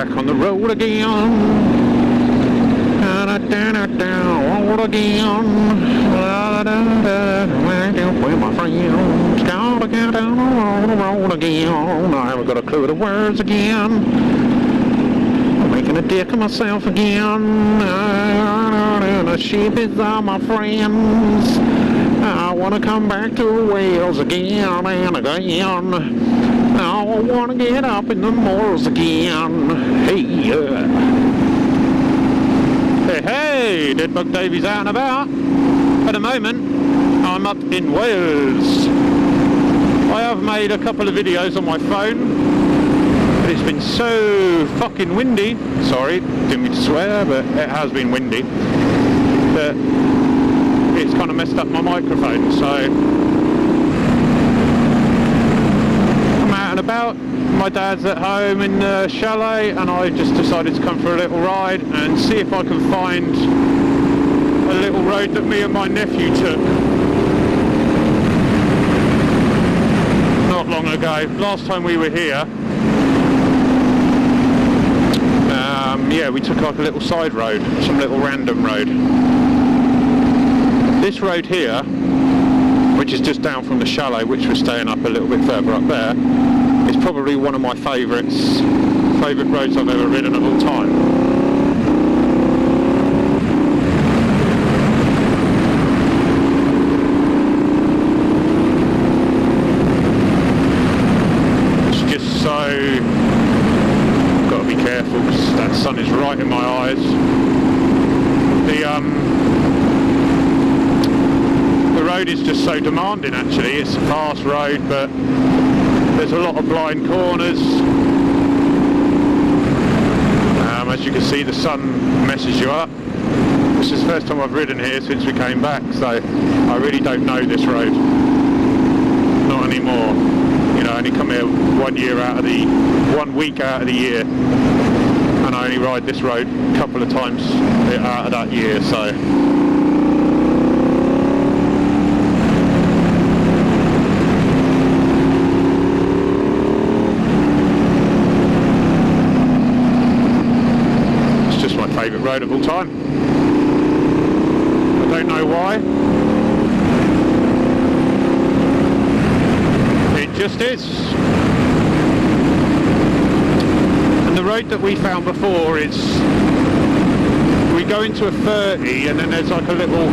back on the road again. Road again. With my friends, gotta get down on the road again. I haven't got a clue of the words again. I'm making a dick of myself again. The sheep is all my friends. I wanna come back to Wales again and again. I wanna get up in the moors again. Hey, hey, Dead Bug Davies out and about. At the moment, I'm up in Wales. I have made a couple of videos on my phone, but it's been so fucking windy. Sorry, didn't mean to swear, but it has been windy. That it's kind of messed up my microphone, so I'm out and about. My dad's at home in the chalet, and I just decided to come for a little ride and see if I can find a little road that me and my nephew took not long ago. Last time we were here, yeah, we took like a little side road, some little random road. This road here, which is just down from the chalet, which we're staying up a little bit further up there, is probably one of my favourite roads I've ever ridden of all time. It's just so... got to be careful because that sun is right in my eyes. The road is just so demanding actually. It's a fast road, but there's a lot of blind corners. As you can see, the sun messes you up. This is the first time I've ridden here since we came back, so I really don't know this road. Not anymore. You know, I only come here 1 week out of the year, and I only ride this road a couple of times out of that year, so. Favourite road of all time. I don't know why. It just is. And the road that we found before is, we go into a 30 and then there's like a little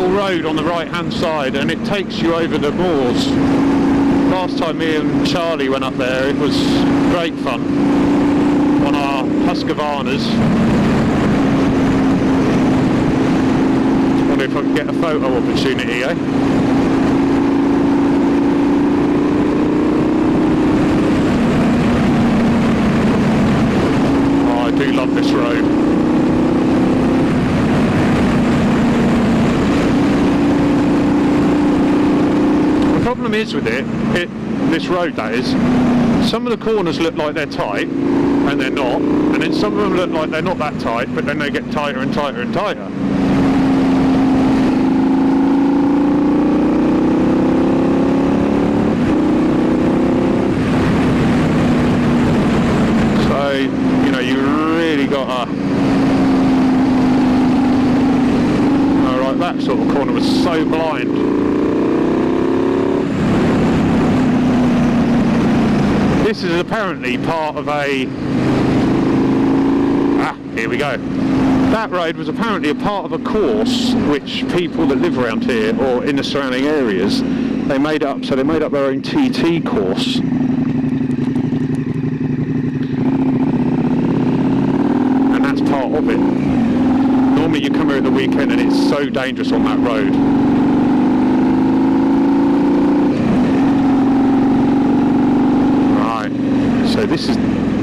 road on the right hand side and it takes you over the moors. Last time me and Charlie went up there, it was great fun on our Husqvarnas. If I can get a photo opportunity, eh? Oh, I do love this road. The problem is with this road that is, some of the corners look like they're tight, and they're not, and then some of them look like they're not that tight, but then they get tighter and tighter and tighter. That sort of corner was so blind. This is apparently part of a... here we go. That road was apparently a part of a course which people that live around here or in the surrounding areas, they made up, so they made up their own TT course. And that's part of it. Normally you come here at the weekend and it's so dangerous on that road. Right, so this is,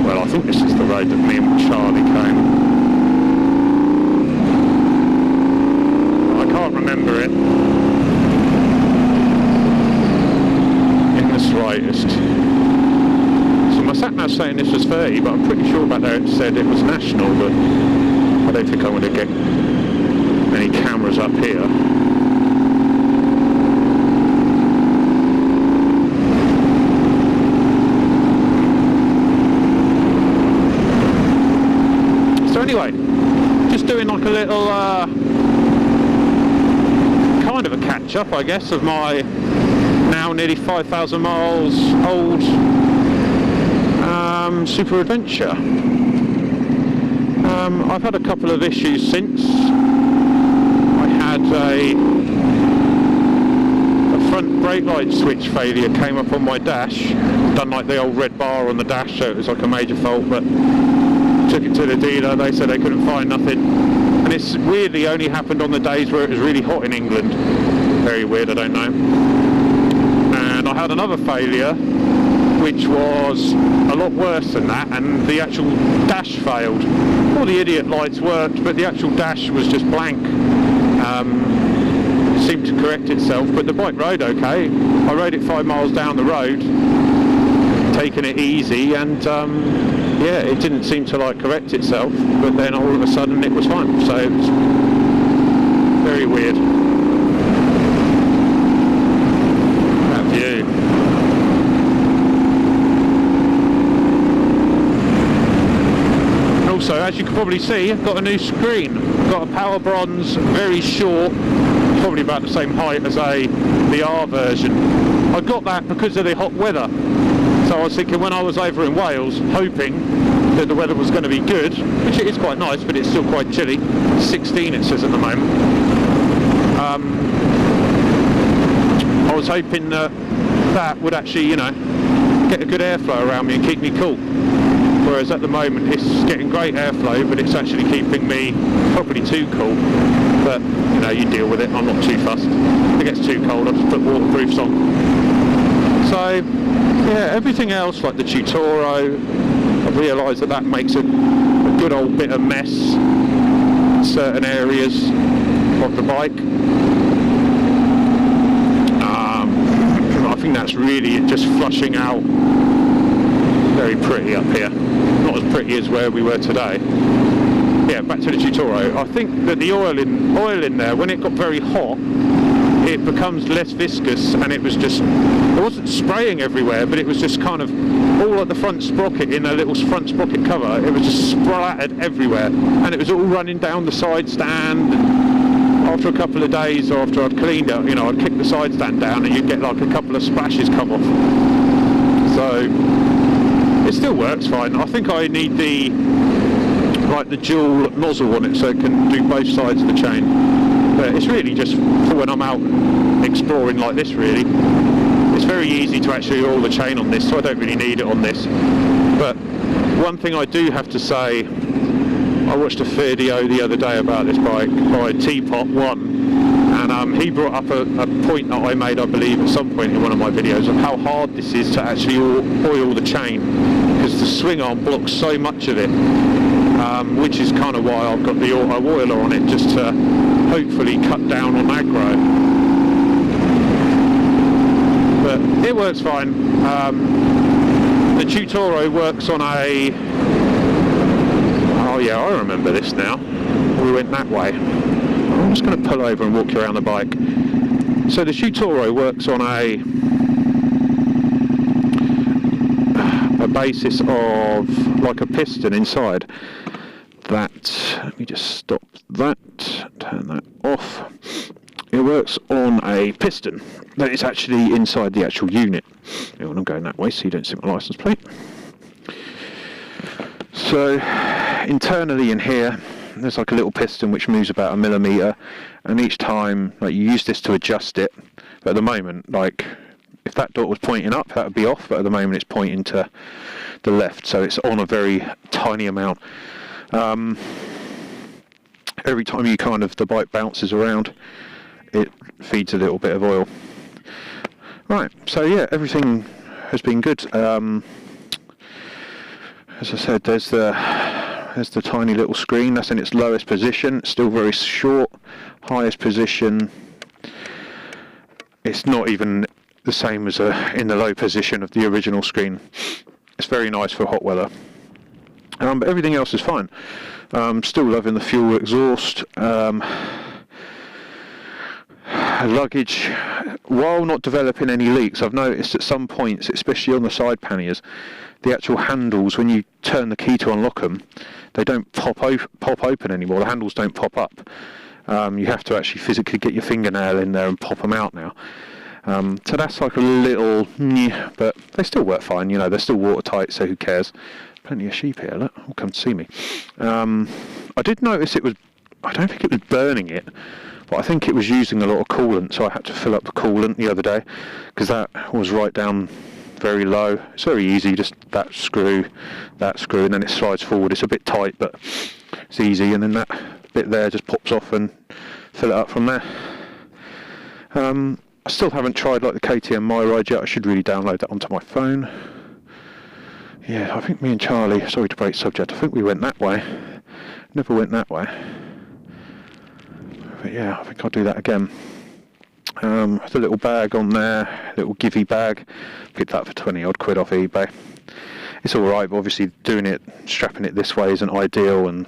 well, I think this is the road that me and Charlie came. I can't remember it in the slightest. So my sat-nav's saying this was 30, but I'm pretty sure back there it said it was national, but I don't think I want to get any cameras up here. Anyway, just doing like a little kind of a catch up, I guess, of my now nearly 5,000 miles old Super Adventure. I've had a couple of issues since. I had a front brake light switch failure came up on my dash, done like the old red bar on the dash, so it was like a major fault, but took it to the dealer, they said they couldn't find nothing, and it's weirdly only happened on the days where it was really hot in England. Very weird, I don't know. And I had another failure which was a lot worse than that, and the actual dash failed. All the idiot lights worked, but the actual dash was just blank. It seemed to correct itself, but the bike rode okay. I rode it 5 miles down the road, taking it easy, and yeah, it didn't seem to like correct itself, but then all of a sudden it was fine, so it was very weird. That view. Also, as you can probably see, I've got a new screen. I've got a Power Bronze, very short, probably about the same height as the R version. I got that because of the hot weather. So I was thinking when I was over in Wales, hoping that the weather was going to be good, which it is quite nice, but it's still quite chilly. 16 it says at the moment. I was hoping that would actually, you know, get a good airflow around me and keep me cool. Whereas at the moment it's getting great airflow, but it's actually keeping me probably too cool. But, you know, you deal with it, I'm not too fussed. If it gets too cold, I just put waterproofs on. So, yeah, everything else, like the Tutoro, I've realised that makes a good old bit of mess in certain areas of the bike. I think that's really just flushing out. Very pretty up here. Not as pretty as where we were today. Yeah, back to the Tutoro. I think that the oil in there, when it got very hot, it becomes less viscous, and it was just, it wasn't spraying everywhere, but it was just kind of all at the front sprocket, in a little front sprocket cover, it was just splattered everywhere, and it was all running down the side stand. After a couple of days, or after I'd cleaned it, you know, I'd kick the side stand down and you'd get like a couple of splashes come off. So it still works fine. I think I need the dual nozzle on it so it can do both sides of the chain. But it's really just for when I'm out exploring like this, really. It's very easy to actually oil the chain on this, so I don't really need it on this. But one thing I do have to say, I watched a video the other day about this bike by Teapot1, and he brought up a point that I made, I believe, at some point in one of my videos, of how hard this is to actually oil the chain, because the swing arm blocks so much of it, which is kind of why I've got the auto oiler on it, just to hopefully cut down on aggro. But it works fine. The Tutoro works on a... Oh yeah, I remember this now. We went that way. I'm just going to pull over and walk you around the bike. So the Tutoro works on a basis of like a piston inside. That, let me just stop that, turn that off. It works on a piston that is actually inside the actual unit. I'm going that way so you don't see my license plate. So internally in here there's like a little piston which moves about 1 millimeter, and each time, like, you use this to adjust it. But at the moment, like, if that dot was pointing up, that would be off, but at the moment it's pointing to the left, so it's on a very tiny amount. Every time the bike bounces around, it feeds a little bit of oil. Right, so yeah, everything has been good. As I said, there's the tiny little screen. That's in its lowest position. It's still very short. Highest position, it's not even the same as in the low position of the original screen. It's very nice for hot weather. But everything else is fine. Still loving the fuel exhaust. Luggage, while not developing any leaks, I've noticed at some points, especially on the side panniers, the actual handles, when you turn the key to unlock them, they don't pop open anymore. The handles don't pop up. You have to actually physically get your fingernail in there and pop them out now. So that's like a little, but they still work fine. You know, they're still watertight, so who cares? Plenty of sheep here, look, all come to see me. I did notice it was, I don't think it was burning it, but I think it was using a lot of coolant, so I had to fill up the coolant the other day, because that was right down very low. It's very easy, just that screw, and then it slides forward. It's a bit tight, but it's easy, and then that bit there just pops off and fill it up from there. I still haven't tried like the KTM MyRide yet. I should really download that onto my phone. Yeah, I think me and Charlie, sorry to break subject, I think we went that way. Never went that way. But yeah, I think I'll do that again. The little bag on there, little Givey bag, picked that for 20 odd quid off eBay. It's alright, but obviously strapping it this way isn't ideal, and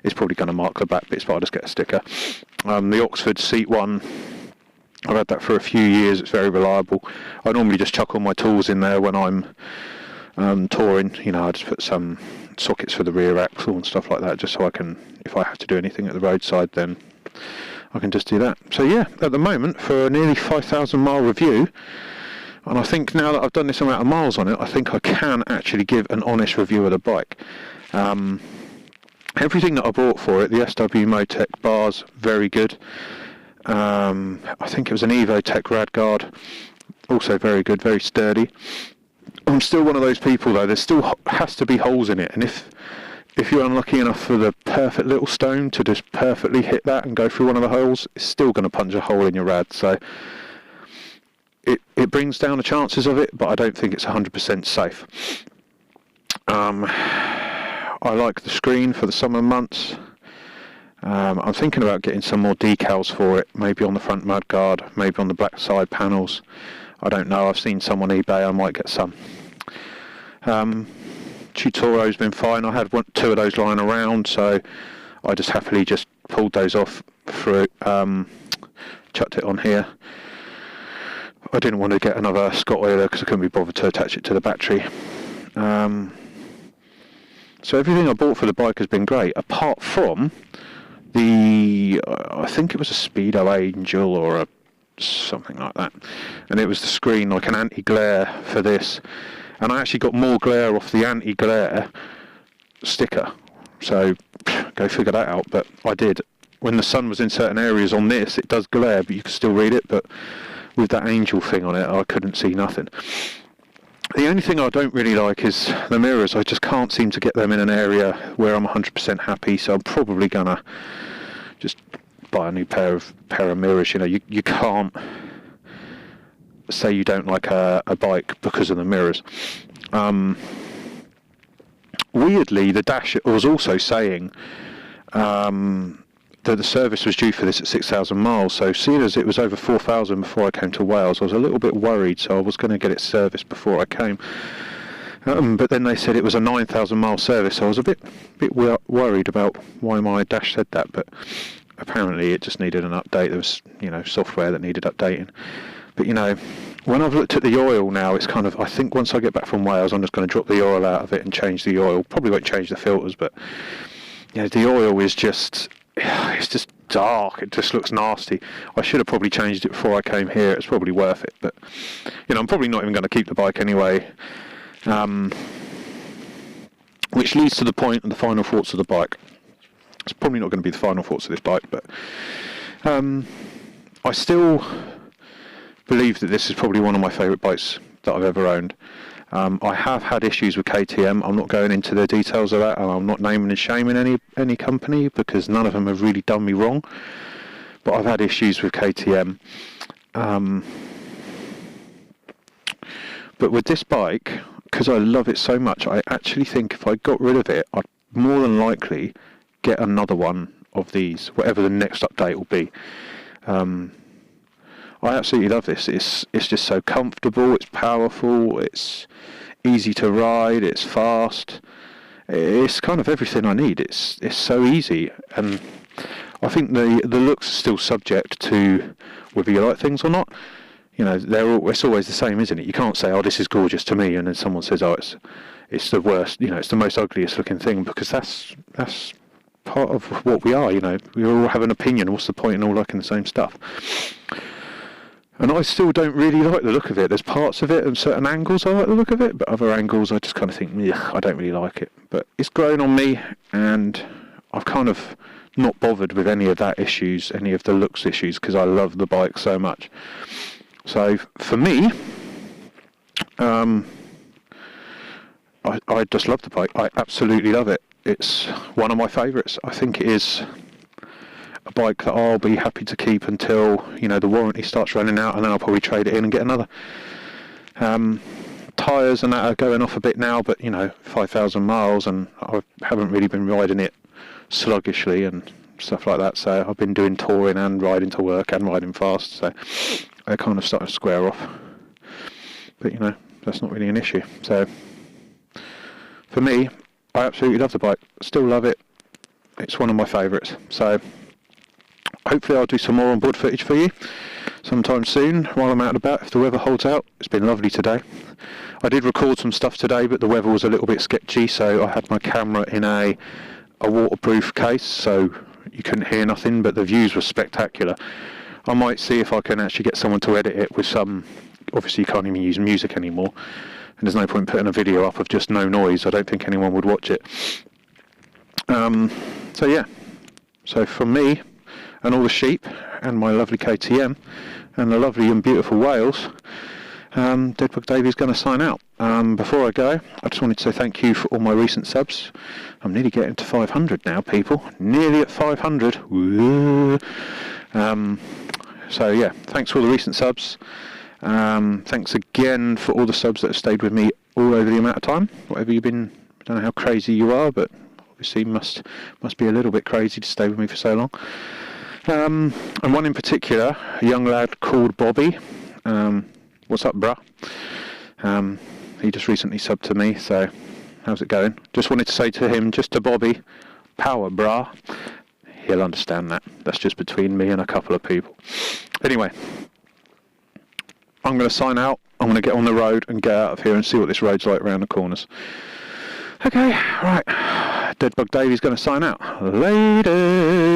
it's probably going to mark the back bits, but I'll just get a sticker. The Oxford seat one, I've had that for a few years, it's very reliable. I normally just chuck all my tools in there when I'm touring. You know, I just put some sockets for the rear axle and stuff like that, just so I can, if I have to do anything at the roadside, then I can just do that. So yeah, at the moment, for a nearly 5,000 mile review, and I think now that I've done this amount of miles on it, I think I can actually give an honest review of the bike. Everything that I bought for it, the SW Motec bars, very good. I think it was an Evotech Radguard, also very good, very sturdy. I'm still one of those people though, there still has to be holes in it, and if you're unlucky enough for the perfect little stone to just perfectly hit that and go through one of the holes, it's still going to punch a hole in your rad. So it brings down the chances of it, but I don't think it's 100% safe. I like the screen for the summer months. I'm thinking about getting some more decals for it, maybe on the front mudguard, maybe on the black side panels. I don't know, I've seen some on eBay, I might get some. Tutoro's been fine. I had two of those lying around, so I just happily just pulled those off through, chucked it on here. I didn't want to get another Scott oiler because I couldn't be bothered to attach it to the battery. So everything I bought for the bike has been great, apart from I think it was a Speedo Angel or something like that, and it was the screen, like an anti-glare for this, and I actually got more glare off the anti-glare sticker, so go figure that out. But I did. When the sun was in certain areas on this, it does glare, but you can still read it, but with that Angel thing on it, I couldn't see nothing. The only thing I don't really like is the mirrors. I just can't seem to get them in an area where I'm 100% happy, so I'm probably gonna just buy a new pair of mirrors. You know, you can't say you don't like a bike because of the mirrors. Weirdly, the dash was also saying that the service was due for this at 6,000 miles, so seeing as it was over 4,000 before I came to Wales, I was a little bit worried, so I was going to get it serviced before I came. But then they said it was a 9,000 mile service, so I was a bit worried about why my dash said that, but apparently it just needed an update. There was, you know, software that needed updating. But, you know, when I've looked at the oil now, it's kind of, I think once I get back from Wales, I'm just going to drop the oil out of it and change the oil. Probably won't change the filters, but, you know, the oil is just, it's just dark. It just looks nasty. I should have probably changed it before I came here. It's probably worth it, but, you know, I'm probably not even going to keep the bike anyway. Which leads to the point and the final thoughts of the bike. It's probably not going to be the final thoughts of this bike, but I still believe that this is probably one of my favourite bikes that I've ever owned. I have had issues with KTM. I'm not going into the details of that, and I'm not naming and shaming any company because none of them have really done me wrong. But I've had issues with KTM. But with this bike, because I love it so much, I actually think if I got rid of it, I'd more than likely get another one of these, whatever the next update will be. I absolutely love this. It's just so comfortable, it's powerful, it's easy to ride, it's fast. It's kind of everything I need. It's so easy, and I think the looks are still subject to whether you like things or not. you know, it's always the same, isn't it? You can't say, oh, this is gorgeous to me, and then someone says, oh, it's the worst, you know, it's the most ugliest looking thing, because that's part of what we are, you know. We all have an opinion. What's the point in all liking the same stuff? And I still don't really like the look of it. There's parts of it and certain angles I like the look of it, but other angles I just kind of think, yeah, I don't really like it. But it's grown on me, and I've kind of not bothered with any of that issues, any of the looks issues, because I love the bike so much. So for me, I just love the bike. I absolutely love it. It's one of my favourites. I think it is a bike that I'll be happy to keep until, you know, the warranty starts running out, and then I'll probably trade it in and get another. Tyres and that are going off a bit now, but, you know, 5,000 miles, and I haven't really been riding it sluggishly and stuff like that, so I've been doing touring and riding to work and riding fast, so I kind of started to square off. But, you know, that's not really an issue. So for me, I absolutely love the bike. Still love it. It's one of my favourites. So hopefully I'll do some more onboard footage for you sometime soon while I'm out and about, if the weather holds out. It's been lovely today. I did record some stuff today, but the weather was a little bit sketchy, so I had my camera in a waterproof case, so you couldn't hear nothing, but the views were spectacular. I might see if I can actually get someone to edit it with some... Obviously you can't even use music anymore, and there's no point putting a video up of just no noise. I don't think anyone would watch it. So yeah, so from me and all the sheep and my lovely KTM and the lovely and beautiful Wales, Deadbug Davey's going to sign out. Before I go, I just wanted to say thank you for all my recent subs. I'm nearly getting to 500 now, people. Nearly at 500. Woo. So yeah, thanks for all the recent subs. Thanks again for all the subs that have stayed with me all over the amount of time. Whatever you've been, I don't know how crazy you are, but obviously must be a little bit crazy to stay with me for so long. And one in particular, a young lad called Bobby. What's up, bruh? He just recently subbed to me, so how's it going? Just wanted to say to him, just to Bobby, power, brah. He'll understand that. That's just between me and a couple of people. Anyway, I'm going to sign out. I'm going to get on the road and get out of here and see what this road's like around the corners. Okay, right. Deadbug Davey's going to sign out. Laters.